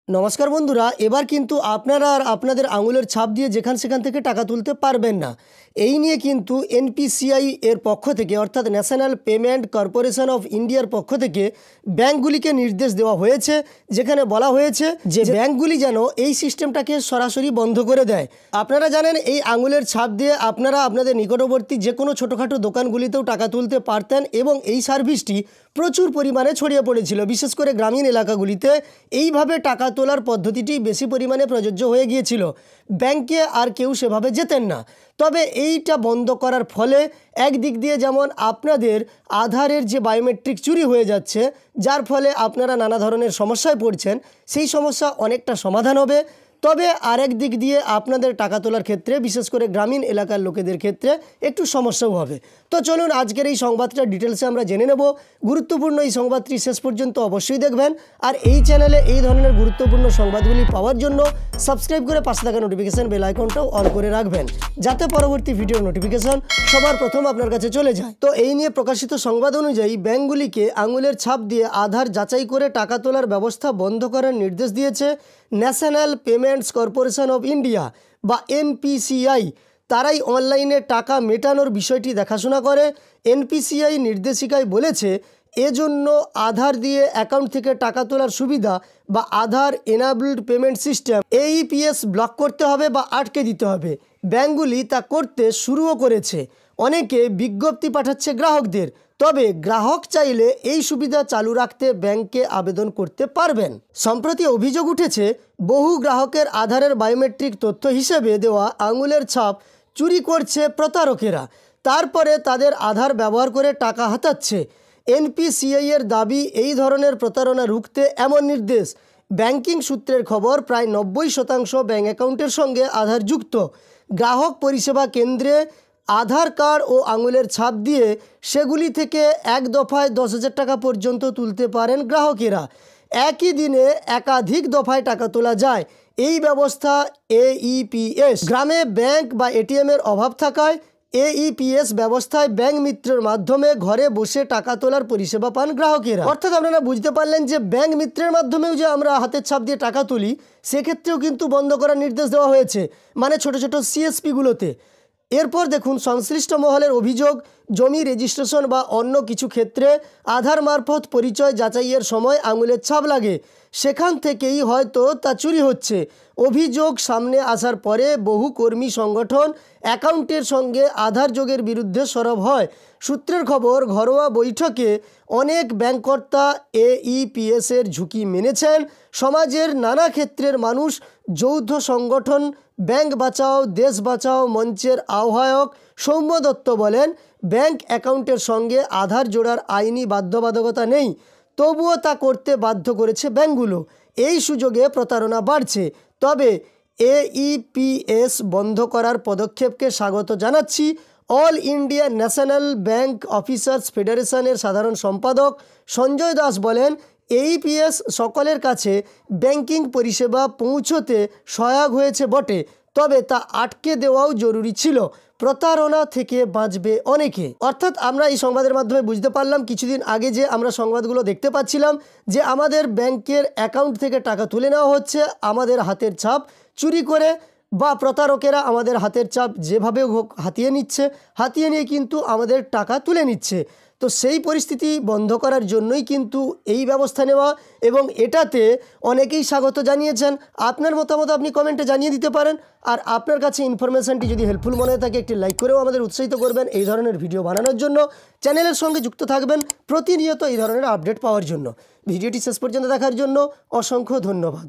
নমস্কার বন্ধুরা, এবার কিন্তু আপনারা আর আপনাদের আঙুলের ছাপ দিয়ে যেখান সেখান থেকে টাকা তুলতে পারবেন না। এই নিয়ে কিন্তু এনপিসিআই এর পক্ষ থেকে অর্থাৎ ন্যাশনাল পেমেন্ট কর্পোরেশন অফ ইন্ডিয়ার পক্ষ থেকে ব্যাঙ্কগুলিকে নির্দেশ দেওয়া হয়েছে, যেখানে বলা হয়েছে যে ব্যাঙ্কগুলি যেন এই সিস্টেমটাকে সরাসরি বন্ধ করে দেয়। আপনারা জানেন এই আঙুলের ছাপ দিয়ে আপনারা আপনাদের নিকটবর্তী যে কোনো ছোটোখাটো দোকানগুলিতেও টাকা তুলতে পারতেন এবং এই সার্ভিসটি প্রচুর পরিমাণে ছড়িয়ে পড়েছিল। বিশেষ করে গ্রামীণ এলাকাগুলিতে এইভাবে টাকা তোলার পদ্ধতিটি বেশি পরিমাণে প্রযোজ্য হয়ে গিয়েছিল। ব্যাংকে আর কেউ সেভাবে যেতেন না। তবে এইটা বন্ধ করার ফলে একদিক দিয়ে যেমন আপনাদের আধারের যে বায়োমেট্রিক চুরি হয়ে যাচ্ছে, যার ফলে আপনারা নানা ধরনের সমস্যায় পড়ছেন, সেই সমস্যা অনেকটা সমাধান হবে। তবে আরেক দিক দিয়ে আপনাদের টাকা তোলার ক্ষেত্রে বিশেষ করে গ্রামীণ এলাকার লোকেদের ক্ষেত্রে একটু সমস্যাও হবে। তো চলুন আজকের এই সংবাদটা ডিটেলসে আমরা জেনে নেব। গুরুত্বপূর্ণ এই সংবাদটি শেষ পর্যন্ত অবশ্যই দেখবেন। আর এই চ্যানেলে এই ধরনের গুরুত্বপূর্ণ সংবাদগুলি পাওয়ার জন্য সাবস্ক্রাইব করে পাশে থাকা নোটিফিকেশান বেল আইকনটাও অন করে রাখবেন, যাতে পরবর্তী ভিডিওর নোটিফিকেশান সবার প্রথম আপনার কাছে চলে যায়। তো এই নিয়ে প্রকাশিত সংবাদ অনুযায়ী ব্যাঙ্কগুলিকে আঙুলের ছাপ দিয়ে আধার যাচাই করে টাকা তোলার ব্যবস্থা বন্ধ করার নির্দেশ দিয়েছে national payments corporation of India বা এনপিসিআই। তারাই অনলাইনে টাকা মেটানোর বিষয়টি দেখাশোনা করে। এনপিসিআই নির্দেশিকায় বলেছে, এজন্য আধার দিয়ে অ্যাকাউন্ট থেকে টাকা তোলার সুবিধা বা Aadhaar enabled payment system AEPS block করতে হবে বা আটকে দিতে হবে। ব্যাঙ্কগুলি তা করতে শুরুও করেছে। অনেকে বিজ্ঞপ্তি পাঠাচ্ছে গ্রাহকদের। তবে গ্রাহক চাইলে এই সুবিধা চালু রাখতে ব্যাংকে আবেদন করতে পারবেন। সম্প্রতি অভিযোগ উঠেছে, বহু গ্রাহকের আধারের বায়োমেট্রিক তথ্য হিসেবে দেওয়া আঙুলের ছাপ চুরি করছে প্রতারকেরা। তারপরে তাদের আধার ব্যবহার করে টাকা হাতাচ্ছে। এনপিসিআই এর দাবি, এই ধরনের প্রতারণা রুখতে এমন নির্দেশ। ব্যাংকিং সূত্রের খবর, প্রায় 90% ব্যাঙ্ক অ্যাকাউন্টের সঙ্গে আধার যুক্ত। গ্রাহক পরিষেবা কেন্দ্রে আধার কার্ড ও আঙুলের ছাপ দিয়ে সেগুলি থেকে এক দফায় 10,000 টাকা পর্যন্ত তুলতে পারেন গ্রাহকেরা। একই দিনে একাধিক দফায় টাকা তোলা যায়। এই ব্যবস্থা এইপিএস। গ্রামে ব্যাংক বা এটিএমের অভাব থাকায় এইপিএস ব্যবস্থায় ব্যাংক মিত্রের মাধ্যমে ঘরে বসে টাকা তোলার পরিষেবা পান গ্রাহকেরা। অর্থাৎ আপনারা বুঝতে পারলেন যে ব্যাংক মিত্রের মাধ্যমেও যে আমরা হাতের ছাপ দিয়ে টাকা তুলি, সেক্ষেত্রেও কিন্তু বন্ধ করার নির্দেশ দেওয়া হয়েছে, মানে ছোট ছোট সিএসপিগুলোতে। এরপর দেখুন সংশ্লিষ্ট মহলের অভিযোগ, জমি রেজিস্ট্রেশন বা অন্য কিছু ক্ষেত্রে আধার মারফত পরিচয় যাচাইয়ের সময় আঙুলের ছাপ লাগে। সেখান থেকেই হয়তো তা চুরি হচ্ছে। অভিযোগ সামনে আসার পরে বহু কর্মী সংগঠন অ্যাকাউন্টের সঙ্গে আধার যোগের বিরুদ্ধে সরব হয়। সূত্রের খবর, ঘরোয়া বৈঠকে অনেক ব্যাংককর্তা এইপিএসের ঝুঁকি মেনেছেন। সমাজের নানা ক্ষেত্রের মানুষ, যৌথ সংগঠন ব্যাংক বাঁচাও দেশ বাঁচাও মঞ্চের আহ্বায়ক সৌম্য দত্ত বলেন, ব্যাংক অ্যাকাউন্টের সঙ্গে আধার জোড়ার আইনি বাধ্যবাধকতা নেই, তবুও তা করতে বাধ্য করেছে ব্যাংকগুলো। এই সুযোগে প্রতারণা বাড়ছে। তবে এইপিএস বন্ধ করার পদক্ষেপকে স্বাগত জানাচ্ছি। All India national bank officers ফেডারেশনের সাধারণ সম্পাদক সঞ্জয় দাস বলেন, এইপিএস সকলের কাছে ব্যাংকিং পরিষেবা পৌঁছতে সহায়ক হয়েছে বটে, তবে তা আটকে দেওয়াও জরুরি ছিল। প্রতারণা থেকে বাঁচবে অনেকে। অর্থাৎ আমরা এই সংবাদের মাধ্যমে বুঝতে পারলাম, কিছুদিন আগে যে আমরা সংবাদগুলো দেখতে পাচ্ছিলাম যে আমাদের ব্যাংকের অ্যাকাউন্ট থেকে টাকা তুলে নেওয়া হচ্ছে আমাদের হাতের ছাপ চুরি করে, বা প্রতারকেরা আমাদের হাতের ছাপ যেভাবে হোক হাতিয়ে নিয়ে কিন্তু আমাদের টাকা তুলে নিচ্ছে। তো সেই পরিস্থিতি বন্ধ করার জন্যই কিন্তু এই ব্যবস্থা নেওয়া, এবং এটাতে অনেকেই স্বাগত জানিয়েছেন। আপনার মতামত আপনি কমেন্টে জানিয়ে দিতে পারেন। আর আপনার কাছে ইনফরমেশানটি যদি হেল্পফুল মনে হয় থাকে, একটি লাইক করেও আমাদের উৎসাহিত করবেন এই ধরনের ভিডিও বানানোর জন্য। চ্যানেলের সঙ্গে যুক্ত থাকবেন প্রতিনিয়ত এই ধরনের আপডেট পাওয়ার জন্য। ভিডিওটি শেষ পর্যন্ত দেখার জন্য অসংখ্য ধন্যবাদ।